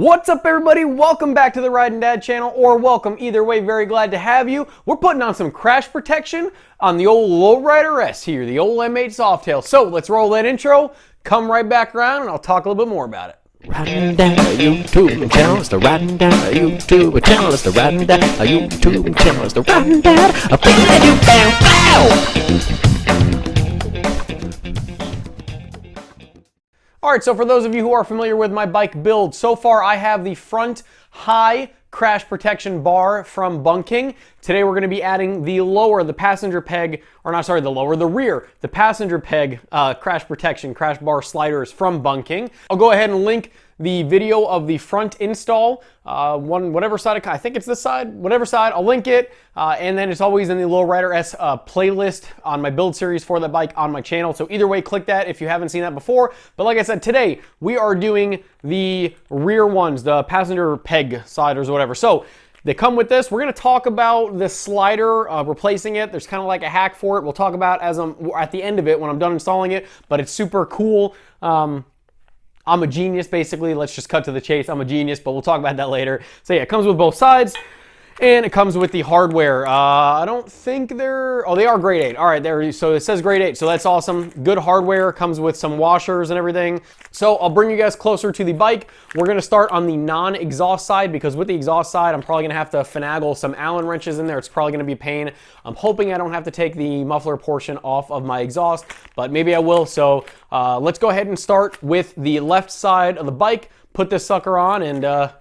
What's up, everybody? Welcome back to the Riding Dad channel, or welcome either way. Very glad to have you. We're putting on some crash protection on the old Lowrider S here, the old M8 Softail. So let's roll that intro, come right back around, and I'll talk a little bit more about it. Riding Dad YouTube channel, it's the Riding Dad YouTube channel, it's the Riding Dad YouTube channel, it's the Riding Dad. I think that you found. All right, so for those of you who are familiar with my bike build, so far I have the front high crash protection bar from Bunking. Today we're going to be adding the lower, the passenger peg, or not, sorry, the lower, the rear, the passenger peg crash protection, crash bar sliders from Bunking. I'll go ahead and link the video of the front install, whatever side, I think it's this side, whatever side, I'll link it. And then it's always in the Lowrider S playlist on my build series for that bike on my channel. So either way, click that if you haven't seen that before. But like I said, today we are doing the rear ones, the passenger peg sliders or whatever. So they come with this. We're going to talk about the slider, replacing it. There's kind of like a hack for it. We'll talk about as I'm at the end of it when I'm done installing it, but it's super cool. I'm a genius, basically. Let's just cut to the chase. I'm a genius, but we'll talk about that later. So yeah, it comes with both sides, and it comes with the hardware. I don't think they're... Oh, they are grade 8. All right, there. So it says grade 8, so that's awesome. Good hardware. Comes with some washers and everything. So I'll bring you guys closer to the bike. We're going to start on the non-exhaust side, because with the exhaust side, I'm probably going to have to finagle some Allen wrenches in there. It's probably going to be a pain. I'm hoping I don't have to take the muffler portion off of my exhaust, but maybe I will. So let's go ahead and start with the left side of the bike. Put this sucker on, and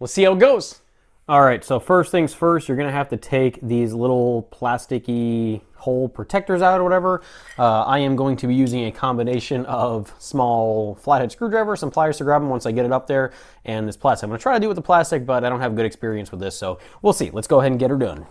let's see how it goes. All right, so first things first, you're gonna have to take these little plasticky hole protectors out or whatever. I am going to be using a combination of small flathead screwdriver, some pliers to grab them once I get it up there, and this plastic. I'm gonna try to do it with the plastic, but I don't have good experience with this, so we'll see. Let's go ahead and get her done.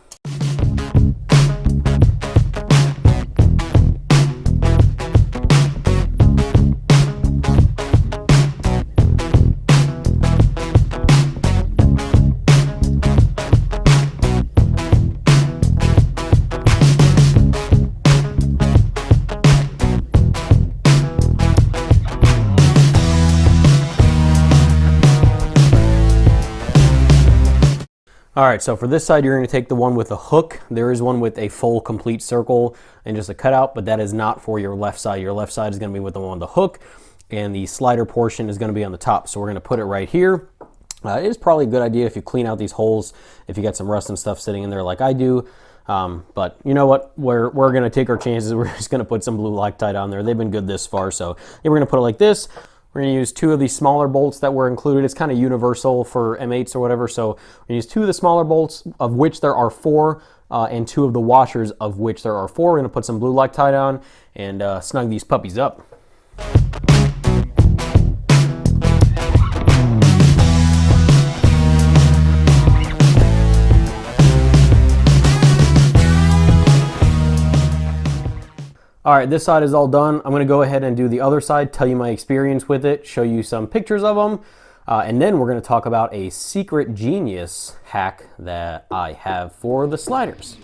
All right, so for this side, you're gonna take the one with a hook. There is one with a full complete circle and just a cutout, but that is not for your left side. Your left side is gonna be with the one with the hook, and the slider portion is gonna be on the top. So we're gonna put it right here. It is probably a good idea if you clean out these holes, if you got some rust and stuff sitting in there like I do. But you know what, we're gonna take our chances. We're just gonna put some blue Loctite on there. They've been good this far, so yeah, we're gonna put it like this. We're going to use two of these smaller bolts that were included. It's kind of universal for M8s or whatever. So we're going to use two of the smaller bolts, of which there are 4, and 2 of the washers, of which there are 4. We're going to put some blue Loctite on and snug these puppies up. All right, this side is all done. I'm gonna go ahead and do the other side, tell you my experience with it, show you some pictures of them, and then we're gonna talk about a secret genius hack that I have for the sliders.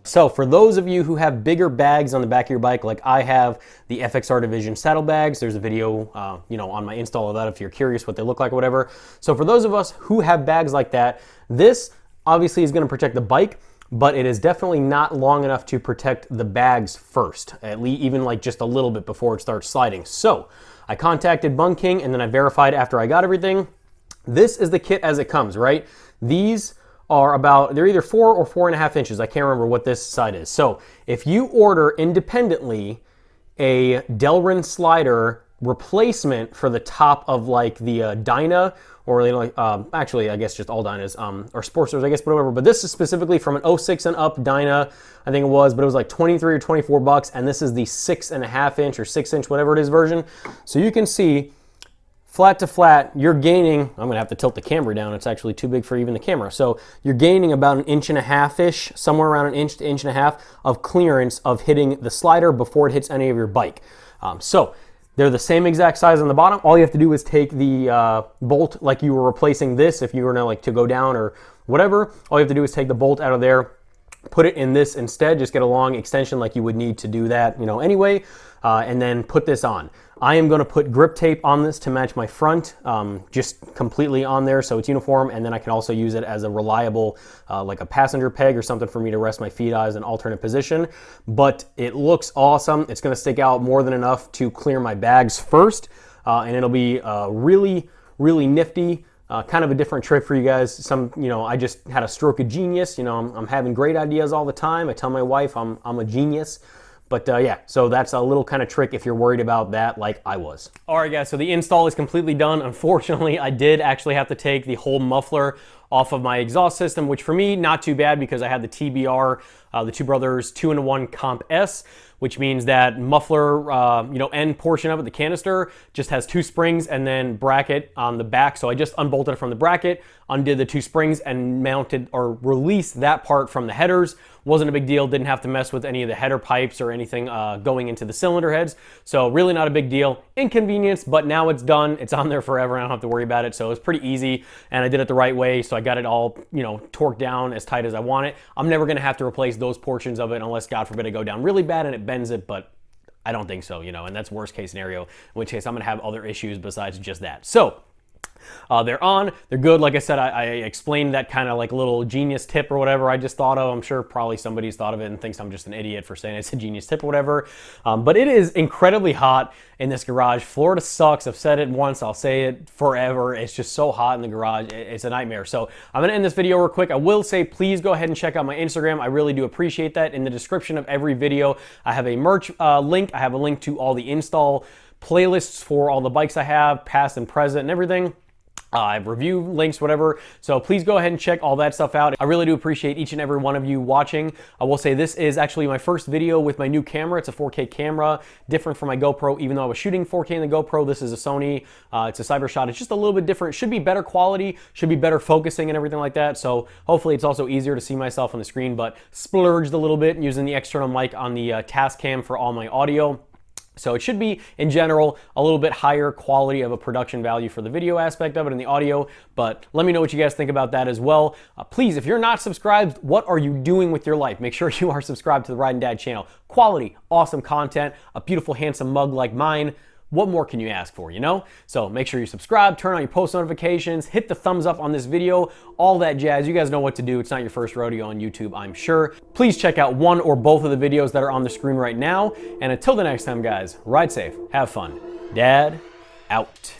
So for those of you who have bigger bags on the back of your bike, like I have the FXR Division saddlebags, there's a video on my install of that if you're curious what they look like or whatever. So for those of us who have bags like that, this obviously is going to protect the bike, but it is definitely not long enough to protect the bags first, at least even like just a little bit before it starts sliding. So I contacted Bunking, and then I verified after I got everything. This is the kit as it comes, right? These are about, they're either 4 or 4.5 inches. I can't remember what this side is. So if you order independently a Delrin slider replacement for the top of like the Dyna, or like, actually I guess just all Dynas, or Sportsters, I guess, whatever. But this is specifically from an 06 and up Dyna, I think it was, but it was like 23 or 24 bucks. And this is the 6.5 inch or 6 inch, whatever it is version. So you can see flat to flat, you're gaining, I'm gonna have to tilt the camera down, it's actually too big for even the camera. So you're gaining about 1.5 inches-ish, somewhere around 1 inch to 1.5 inches of clearance of hitting the slider before it hits any of your bike. So they're the same exact size on the bottom. All you have to do is take the bolt like you were replacing this, if you were to go down or whatever. All you have to do is take the bolt out of there, put it in this instead, just get a long extension like you would need to do that, anyway, and then put this on. I am gonna put grip tape on this to match my front, just completely on there so it's uniform, and then I can also use it as a reliable, like a passenger peg or something for me to rest my feet on as an alternate position. But it looks awesome. It's gonna stick out more than enough to clear my bags first, and it'll be really, really nifty. Kind of a different trick for you guys. I just had a stroke of genius. I'm having great ideas all the time. I tell my wife I'm a genius. But yeah, so that's a little kind of trick if you're worried about that like I was. All right, guys, so the install is completely done. Unfortunately, I did actually have to take the whole muffler off of my exhaust system, which for me, not too bad because I had the TBR, the Two Brothers 2-in-1 Comp S, which means that muffler, end portion of it, the canister, just has 2 springs and then bracket on the back. So I just unbolted it from the bracket, undid the 2 springs and mounted or released that part from the headers. Wasn't a big deal, didn't have to mess with any of the header pipes or anything going into the cylinder heads. So really not a big deal. Inconvenience, but now it's done. It's on there forever. I don't have to worry about it. So it's pretty easy and I did it the right way. So I got it all, torqued down as tight as I want it. I'm never gonna have to replace those portions of it unless, God forbid, I go down really bad and it bends it, but I don't think so, and that's worst case scenario, in which case I'm gonna have other issues besides just that. So they're on, they're good. Like I said, I explained that kind of like little genius tip or whatever I just thought of. I'm sure probably somebody's thought of it and thinks I'm just an idiot for saying it's a genius tip or whatever. But it is incredibly hot in this garage. Florida sucks. I've said it once, I'll say it forever. It's just so hot in the garage. It's a nightmare. So I'm gonna end this video real quick. I will say, please go ahead and check out my Instagram. I really do appreciate that. In the description of every video, I have a merch link. I have a link to all the install playlists for all the bikes I have, past and present and everything. I have review links, whatever. So please go ahead and check all that stuff out. I really do appreciate each and every one of you watching. I will say this is actually my first video with my new camera. It's a 4K camera, different from my GoPro. Even though I was shooting 4K in the GoPro, this is a Sony. It's a Cybershot. It's just a little bit different. Should be better quality, should be better focusing and everything like that. So hopefully it's also easier to see myself on the screen, but splurged a little bit using the external mic on the Tascam for all my audio. So it should be, in general, a little bit higher quality of a production value for the video aspect of it and the audio, but let me know what you guys think about that as well. Please, if you're not subscribed, what are you doing with your life? Make sure you are subscribed to the Riding Dad channel. Quality, awesome content, a beautiful, handsome mug like mine. What more can you ask for, So make sure you subscribe, turn on your post notifications, hit the thumbs up on this video, all that jazz. You guys know what to do. It's not your first rodeo on YouTube, I'm sure. Please check out one or both of the videos that are on the screen right now. And until the next time, guys, ride safe, have fun. Dad, out.